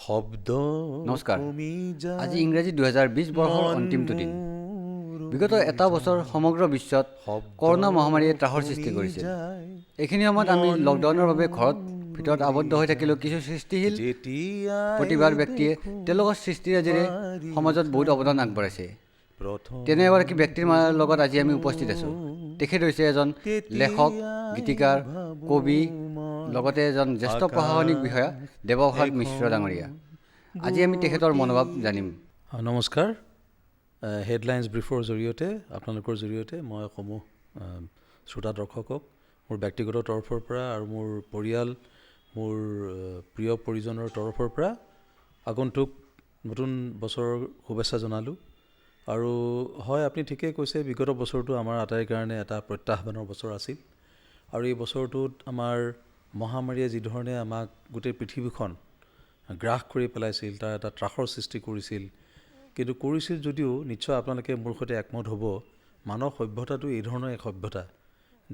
শব্দ নমস্কাৰ। কমি যায় আজি ইংৰাজী 2020 বৰ্ষৰ অন্তিমটো দিন। বিগত এটা বছৰ সমগ্ৰ বিশ্বত কৰোণা মহামাৰীয়ে ত্ৰাসৰ সৃষ্টি কৰিছিল। এইখিনি সময়ত আমি লকডাউনৰ বাবে ঘৰত ভিতৰত আবদ্ধ হৈ থাকিলেও কিছু সৃষ্টিশীল প্ৰতিভাৰ ব্যক্তিয়ে তেওঁলোকৰ সৃষ্টিৰাজিৰে সমাজত বহুত অৱদান আগবঢ়াইছে। তেনে এগৰাকী ব্যক্তিৰ লগত আজি আমি উপস্থিত আছোঁ। তেখেত হৈছে এজন লেখক, গীতিকাৰ, কবি, লগতে এজন জ্যেষ্ঠ প্ৰশাসনিক বিষয়া দেৱপ্ৰসাদ মিশ্ৰ ডাঙৰীয়া। আজি আমি তেখেতৰ মনোভাৱ জানিম। নমস্কাৰ। হেডলাইন্স ব্ৰিফৰ জৰিয়তে আপোনালোকৰ জৰিয়তে মই সমূহ শ্ৰোতা দৰ্শকক মোৰ ব্যক্তিগত তৰফৰ পৰা আৰু মোৰ পৰিয়াল, মোৰ প্ৰিয় পৰিজনৰ তৰফৰ পৰা আগন্তুক নতুন বছৰৰ শুভেচ্ছা জনালোঁ। আৰু হয়, আপুনি ঠিকেই কৈছে, বিগত বছৰটো আমাৰ আটাইৰ কাৰণে এটা প্ৰত্যাহ্বানৰ বছৰ আছিল। আৰু এই বছৰটোত আমাৰ মহামাৰীয়ে যিধৰণে আমাক গোটেই পৃথিৱীখন গ্ৰাস কৰি পেলাইছিল, তাৰ এটা ত্ৰাসৰ সৃষ্টি কৰিছিল। কিন্তু কৰিছিল যদিও নিশ্চয় আপোনালোকে মোৰ সৈতে একমত হ'ব, মানৱ সভ্যতাটো এই ধৰণৰ এক সভ্যতা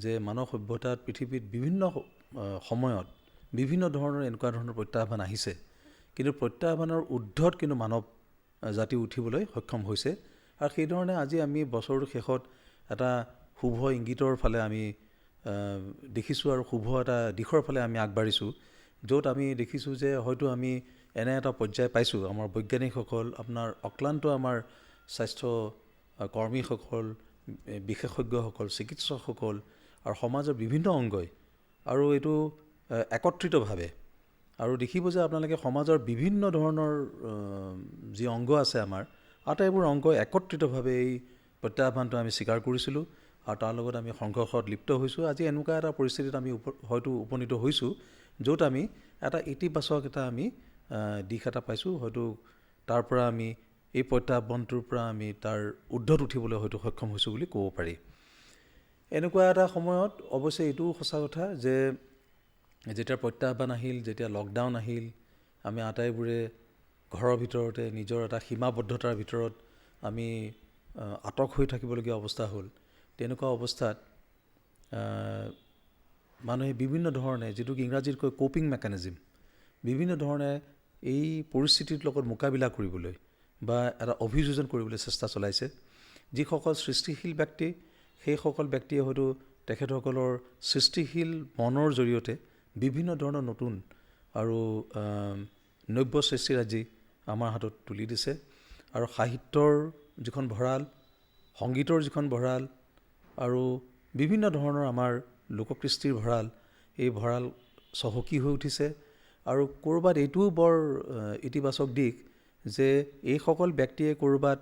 যে মানৱ সভ্যতাত পৃথিৱীত বিভিন্ন সময়ত বিভিন্ন ধৰণৰ এনেকুৱা ধৰণৰ প্ৰত্যাহ্বান আহিছে, কিন্তু প্ৰত্যাহ্বানৰ ঊৰ্ধত কিন্তু মানৱ জাতি উঠিবলৈ সক্ষম হৈছে। আৰু সেইধৰণে আজি আমি বছৰটোৰ শেষত এটা শুভ ইংগিতৰ ফালে আমি দেখিছোঁ আৰু শুভ এটা দিশৰ ফালে আমি আগবাঢ়িছোঁ, য'ত আমি দেখিছোঁ যে হয়তো আমি এনে এটা পৰ্যায় পাইছোঁ, আমাৰ বৈজ্ঞানিকসকল, আপোনাৰ অক্লান্ত আমাৰ স্বাস্থ্য কৰ্মীসকল, বিশেষজ্ঞসকল, চিকিৎসকসকল আৰু সমাজৰ বিভিন্ন অংগই আৰু এইটো একত্ৰিতভাৱে আৰু দেখিব যে আপোনালোকে সমাজৰ বিভিন্ন ধৰণৰ যি অংগ আছে আমাৰ আটাইবোৰ অংগ একত্ৰিতভাৱে এই প্ৰত্যাহ্বানটো আমি স্বীকাৰ কৰিছিলোঁ আৰু তাৰ লগত আমি সংঘৰ্ষত লিপ্ত হৈছোঁ। আজি এনেকুৱা এটা পৰিস্থিতিত আমি হয়তো উপনীত হৈছোঁ, য'ত আমি এটা ইতিবাচক আমি দিশ এটা পাইছোঁ। হয়তো তাৰ পৰা আমি এই প্ৰত্যাহ্বানটোৰ পৰা আমি তাৰ ঊৰ্ধত উঠিবলৈ হয়তো সক্ষম হৈছোঁ বুলি ক'ব পাৰি। এনেকুৱা এটা সময়ত অৱশ্যে এইটোও সঁচা কথা যে যেতিয়া প্ৰত্যাহ্বান আহিল, যেতিয়া লকডাউন আহিল, আমি আটাইবোৰে ঘৰৰ ভিতৰতে নিজৰ এটা সীমাবদ্ধতাৰ ভিতৰত আমি আটক হৈ থাকিবলগীয়া অৱস্থা হ'ল। তেনেকুৱা অৱস্থাত মানুহে বিভিন্ন ধৰণে, যিটোক ইংৰাজীত কয় কোপিং মেকানিজিম, বিভিন্ন ধৰণে এই পৰিস্থিতিৰ লগত মোকাবিলা কৰিবলৈ বা এটা অভিযোজন কৰিবলৈ চেষ্টা চলাইছে। যিসকল সৃষ্টিশীল ব্যক্তি, সেইসকল ব্যক্তিয়ে হয়তো তেখেতসকলৰ সৃষ্টিশীল মনৰ জৰিয়তে বিভিন্ন ধৰণৰ নতুন আৰু নব্য সৃষ্টিৰাজি আমাৰ হাতত তুলি দিছে। আৰু সাহিত্যৰ যিখন ভঁৰাল, সংগীতৰ যিখন ভঁৰাল আৰু বিভিন্ন ধৰণৰ আমাৰ লোককৃষ্টিৰ ভঁৰাল, এই ভঁৰাল চহকী হৈ উঠিছে। আৰু ক'ৰবাত এইটোও বৰ ইতিবাচক দিশ যে এইসকল ব্যক্তিয়ে ক'ৰবাত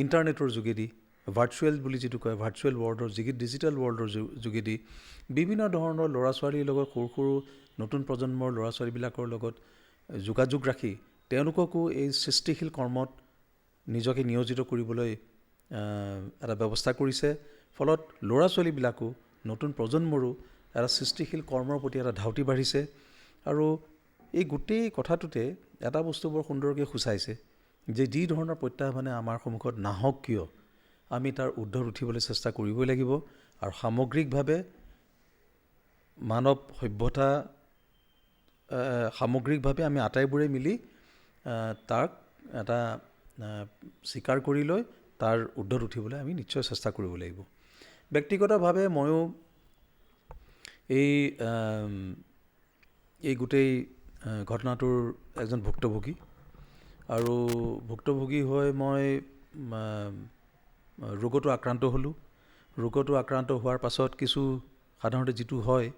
ইণ্টাৰনেটৰ যোগেদি, ভাৰ্চুৱেল বুলি যিটো কয়, ভাৰ্চুৱেল ৱৰ্ল্ডৰ যোগেদি, ডিজিটেল ৱৰ্ল্ডৰ যোগেদি বিভিন্ন ধৰণৰ ল'ৰা ছোৱালীৰ লগত, সৰু সৰু নতুন প্ৰজন্মৰ ল'ৰা ছোৱালীবিলাকৰ লগত যোগাযোগ ৰাখি তেওঁলোককো এই সৃষ্টিশীল কৰ্মত নিজকে নিয়োজিত কৰিবলৈ এটা ব্যৱস্থা কৰিছে। ফলত ল'ৰা ছোৱালীবিলাকো, নতুন প্ৰজন্মৰো এটা সৃষ্টিশীল কৰ্মৰ প্ৰতি এটা ধাউতি বাঢ়িছে। আৰু এই গোটেই কথাটোতে এটা বস্তু বৰ সুন্দৰকৈ সূচাইছে যে যি ধৰণৰ প্ৰত্যাহ্বানে আমাৰ সন্মুখত নাহক কিয়, আমি তাৰ ঊৰ্ধত উঠিবলৈ চেষ্টা কৰিবই লাগিব। আৰু সামগ্ৰিকভাৱে মানৱ সভ্যতা, সামগ্ৰিকভাৱে আমি আটাইবোৰে মিলি তাক এটা স্বীকাৰ কৰি লৈ তাৰ ঊৰ্ধত উঠিবলৈ আমি নিশ্চয় চেষ্টা কৰিব লাগিব। ব্যক্তিগতভাৱে ময়ো এই গোটেই ঘটনাটোৰ এজন ভুক্তভোগী। আৰু ভুক্তভোগী হৈ মই ৰোগতো আক্ৰান্ত হ'লোঁ। ৰোগতো আক্ৰান্ত হোৱাৰ পাছত কিছু সাধাৰণতে যিটো হয়,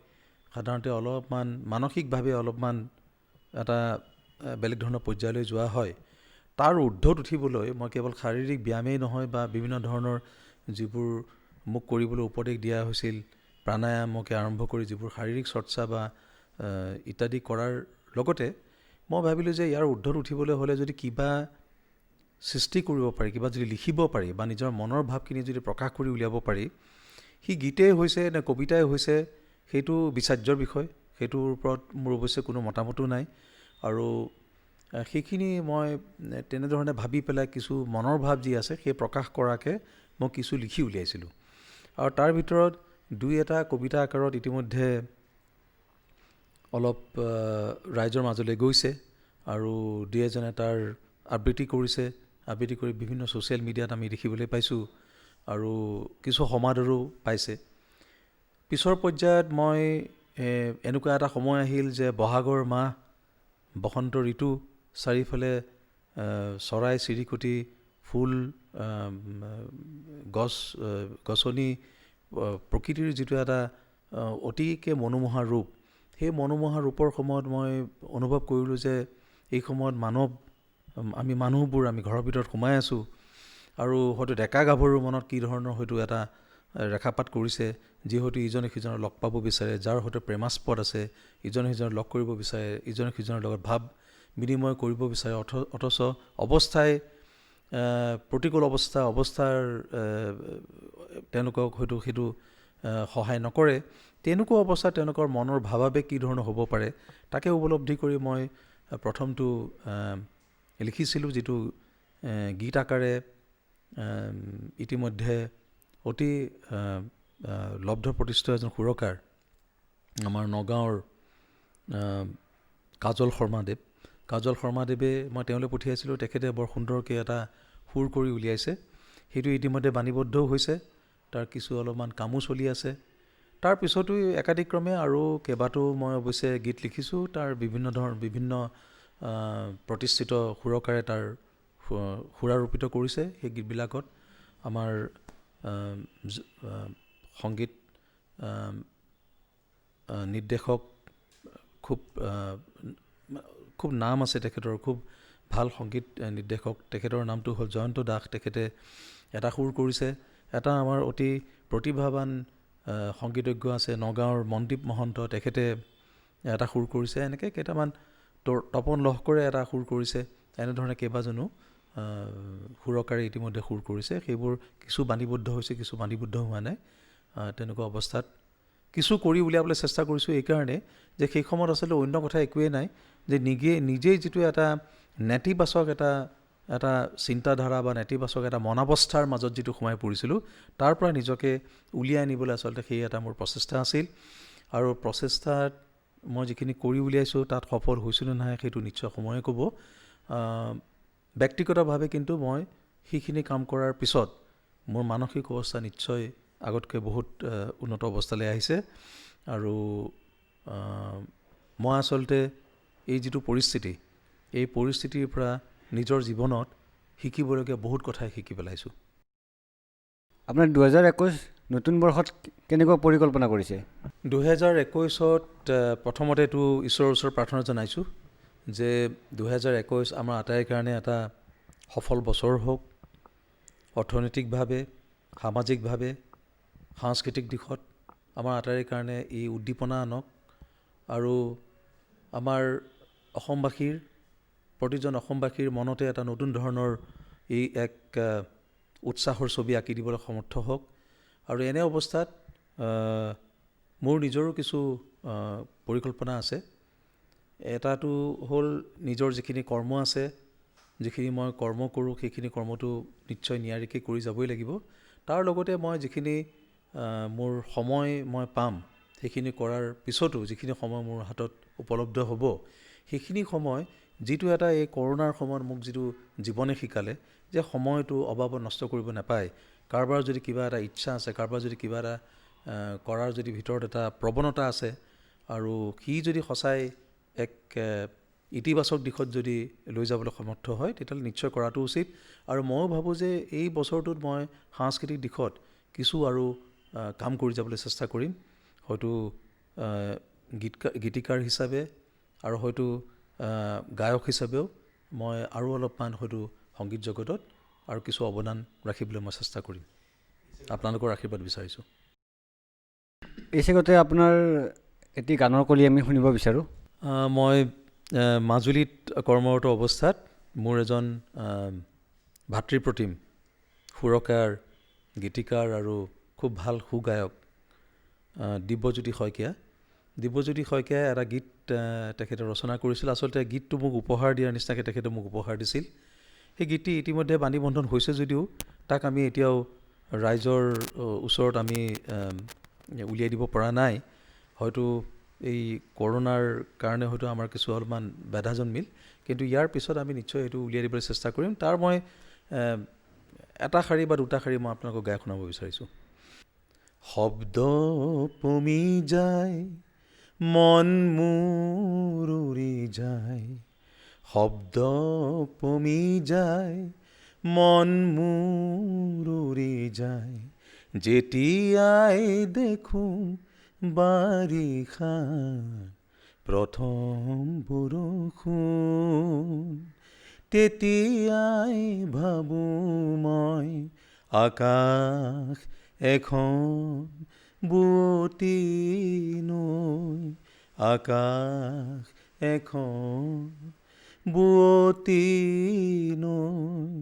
সাধাৰণতে অলপমান মানসিকভাৱে অলপমান এটা বেলেগ ধৰণৰ পৰ্যায়লৈ যোৱা হয়। তাৰ ঊৰ্ধত উঠিবলৈ মই কেৱল শাৰীৰিক ব্যায়ামেই নহয় বা বিভিন্ন ধৰণৰ যিবোৰ মোক কৰিবলৈ উপদেশ দিয়া হৈছিল, প্ৰাণায়ামকে আৰম্ভ কৰি যিবোৰ শাৰীৰিক চৰ্চা বা ইত্যাদি কৰাৰ লগতে মই ভাবিলোঁ যে ইয়াৰ ঊৰ্ধত উঠিবলৈ হ'লে যদি কিবা সৃষ্টি কৰিব পাৰি, কিবা যদি লিখিব পাৰি বা নিজৰ মনৰ ভাৱখিনি যদি প্ৰকাশ কৰি উলিয়াব পাৰি, সি গীতেই হৈছে নে কবিতাই হৈছে সেইটো বিচাৰ্যৰ বিষয়। সেইটোৰ ওপৰত মোৰ অৱশ্যে কোনো মতামতো নাই। আৰু সেইখিনি মই তেনেধৰণে ভাবি পেলাই কিছু মনৰ ভাৱ যি আছে সেই প্ৰকাশ কৰাকৈ মই কিছু লিখি উলিয়াইছিলোঁ। আৰু তাৰ ভিতৰত দুই এটা কবিতা আকাৰত ইতিমধ্যে অলপ ৰাইজৰ মাজলৈ গৈছে। আৰু দুই এজনে তাৰ আবৃত্তি কৰিছে, আবৃত্তি কৰি বিভিন্ন ছ'চিয়েল মিডিয়াত আমি দেখিবলৈ পাইছোঁ আৰু কিছু সমাদৰো পাইছে। পিছৰ পৰ্যায়ত মই এনেকুৱা এটা সময় আহিল যে বহাগৰ মাহ, বসন্ত ঋতু, চাৰিওফালে চৰাই চিৰিকটি, ফুল, গছনি, প্ৰকৃতিৰ যিটো এটা অতিকে মনোমোহা ৰূপ, সেই মনোমোহা ৰূপৰ সময়ত মই অনুভৱ কৰিলোঁ যে এই সময়ত আমি মানুহবোৰ আমি ঘৰৰ ভিতৰত সোমাই আছোঁ আৰু হয়তো ডেকা গাভৰুৰ মনত কি ধৰণৰ হয়তো এটা ৰেখাপাত কৰিছে, যি হয়তো ইজনে সিজনক লগ পাব বিচাৰে, যাৰ হয়তো প্ৰেমাস্পদ আছে, ইজনে সিজনক লগ কৰিব বিচাৰে, ইজনে সিজনৰ লগত ভাৱ বিনিময় কৰিব বিচাৰে, অথচ অৱস্থাই প্ৰতিকূল অৱস্থাৰ তেওঁলোকক হয়তো সেইটো সহায় নকৰে। তেনেকুৱা অৱস্থাত তেওঁলোকৰ মনৰ ভাৱাৱেগ কি ধৰণৰ হ'ব পাৰে তাকে উপলব্ধি কৰি মই প্ৰথমটো লিখিছিলোঁ, যিটো গীত আকাৰে ইতিমধ্যে অতি লব্ধ প্ৰতিষ্ঠিত এজন সুৰকাৰ, আমাৰ নগাঁৱৰ কাজল শৰ্মাদেৱে মই তেওঁলৈ পঠিয়াইছিলোঁ। তেখেতে বৰ সুন্দৰকৈ এটা সুৰ কৰি উলিয়াইছে। সেইটো ইতিমধ্যে বাণীবদ্ধও হৈছে, তাৰ কিছু অলপমান কামো চলি আছে। তাৰ পিছতো একাদিক্ৰমে আৰু কেইবাটাও মই অৱশ্যে গীত লিখিছোঁ। তাৰ বিভিন্ন প্ৰতিষ্ঠিত সুৰকাৰে তাৰ সুৰাৰোপিত কৰিছে। সেই গীতবিলাকত আমাৰ সংগীত নিৰ্দেশক খুব নাম আছে তেখেতৰ, খুব ভাল সংগীত নিৰ্দেশক। তেখেতৰ নামটো হ'ল জয়ন্ত দাস। তেখেতে এটা সুৰ কৰিছে। এটা আমাৰ অতি প্ৰতিভাৱান সংগীতজ্ঞ আছে নগাঁৱৰ মনদীপ মহন্ত, তেখেতে এটা সুৰ কৰিছে। এনেকৈ কেইটামান তপন লহকৰে এটা সুৰ কৰিছে। এনেধৰণে কেইবাজনো সুৰকাৰে ইতিমধ্যে সুৰ কৰিছে। সেইবোৰ কিছু বাণীবদ্ধ হৈছে, কিছু বাণীবদ্ধ হোৱা নাই। তেনেকুৱা অৱস্থাত কিছু কৰি উলিয়াবলৈ চেষ্টা কৰিছোঁ এইকাৰণে যে সেই সময়ত আচলতে অন্য কথা একোৱেই নাই, যে নিজেই যিটো এটা নেতিবাচক এটা চিন্তাধাৰা বা নেতিবাচক এটা মনাৱস্থাৰ মাজত যিটো সোমাই পৰিছিলোঁ, তাৰ পৰা নিজকে উলিয়াই আনিবলৈ আচলতে সেই এটা মোৰ প্ৰচেষ্টা আছিল। আৰু প্ৰচেষ্টাত মই যিখিনি কৰি উলিয়াইছোঁ তাত সফল হৈছোঁ নে নাই সেইটো নিশ্চয় সময়ে ক'ব। ব্যক্তিগতভাৱে কিন্তু মই সেইখিনি কাম কৰাৰ পিছত মোৰ মানসিক অৱস্থা নিশ্চয় আগতকৈ বহুত উন্নত অৱস্থালৈ আহিছে। আৰু মই আচলতে এই যিটো পৰিস্থিতি, এই পৰিস্থিতিৰ পৰা নিজৰ জীৱনত শিকিবলগীয়া বহুত কথাই শিকি পেলাইছোঁ। আপোনাৰ 2021 নতুন বৰ্ষত কেনেকুৱা পৰিকল্পনা কৰিছে? 2021ত প্ৰথমতেতো ঈশ্বৰৰ ওচৰত প্ৰাৰ্থনা জনাইছোঁ যে 2021 আমাৰ আটাইৰ কাৰণে এটা সফল বছৰ হওক, অৰ্থনৈতিকভাৱে, সামাজিকভাৱে, সাংস্কৃতিক দিশত আমাৰ আটাইৰ কাৰণে এই উদ্দীপনা আনক আৰু আমাৰ প্ৰতিজন অসমবাসীৰ মনতে এটা নতুন ধৰণৰ এই এক উৎসাহৰ ছবি আঁকি দিবলৈ সমৰ্থ হওক। আৰু এনে অৱস্থাত মোৰ নিজৰো কিছু পৰিকল্পনা আছে। এটাটো হ'ল নিজৰ যিখিনি কৰ্ম আছে, যিখিনি মই কৰ্ম কৰোঁ সেইখিনি কৰ্মটো নিশ্চয় নিয়াৰিকৈ কৰি যাবই লাগিব। তাৰ লগতে মই যিখিনি মোৰ সময় মই পাম, সেইখিনি কৰাৰ পিছতো যিখিনি সময় মোৰ হাতত উপলব্ধ হ'ব, সেইখিনি সময় যিটো এটা এই কৰোণাৰ সময়ত মোক যিটো জীৱনে শিকালে যে সময়টো অবাবত নষ্ট কৰিব নাপায়। কাৰোবাৰ যদি কিবা এটা ইচ্ছা আছে, কাৰোবাৰ যদি কিবা এটা কৰাৰ যদি ভিতৰত এটা প্ৰৱণতা আছে আৰু সি যদি সঁচাই এক ইতিবাচক দিশত যদি লৈ যাবলৈ সমৰ্থ হয়, তেতিয়াহ'লে নিশ্চয় কৰাটো উচিত। আৰু ময়ো ভাবোঁ যে এই বছৰটোত মই সাংস্কৃতিক দিশত কিছু আৰু কাম কৰি যাবলৈ চেষ্টা কৰিম। হয়তো গীতিকাৰ হিচাপে আৰু হয়তো গায়ক হিচাপেও মই আৰু অলপমান হয়তো সংগীত জগতত আৰু কিছু অৱদান ৰাখিবলৈ মই চেষ্টা কৰিম। আপোনালোকৰ আশীৰ্বাদ বিচাৰিছোঁ। এই চেগতে আপোনাৰ এটি গানৰ কলি আমি শুনিব বিচাৰোঁ। মই মাজুলীত কৰ্মৰত অৱস্থাত মোৰ এজন ভাতৃপ্ৰতিম সুৰকাৰ, গীতিকাৰ আৰু খুব ভাল সুগায়ক দিব্যজ্যোতি শইকীয়াই এটা গীত তেখেতে ৰচনা কৰিছিল। আচলতে গীতটো মোক উপহাৰ দিয়াৰ নিচিনাকৈ তেখেতে মোক উপহাৰ দিছিল। সেই গীতটি ইতিমধ্যে বাণীবন্ধন হৈছে যদিও তাক আমি এতিয়াও ৰাইজৰ ওচৰত আমি উলিয়াই দিব পৰা নাই। হয়তো এই কৰোণাৰ কাৰণে হয়তো আমাৰ কিছু অলপমান বাধা জন্মিল, কিন্তু ইয়াৰ পিছত আমি নিশ্চয় সেইটো উলিয়াই দিবলৈ চেষ্টা কৰিম। তাৰ মই এটা শাৰী বা দুটা শাৰী মই আপোনালোকক গাই শুনাব বিচাৰিছোঁ। শব্দ পমি যায়, মন মোৰ উৰি যায়, শব্দ পমি যায়, মন মোৰ উৰি যায়, যেতিয়াই দেখোঁ বাৰিষা প্ৰথম বৰষুণ, তেতিয়াই ভাবোঁ মই আকাশ এখন বুৱতী নৈ, আকাশ এখন বুৱতী নৈ।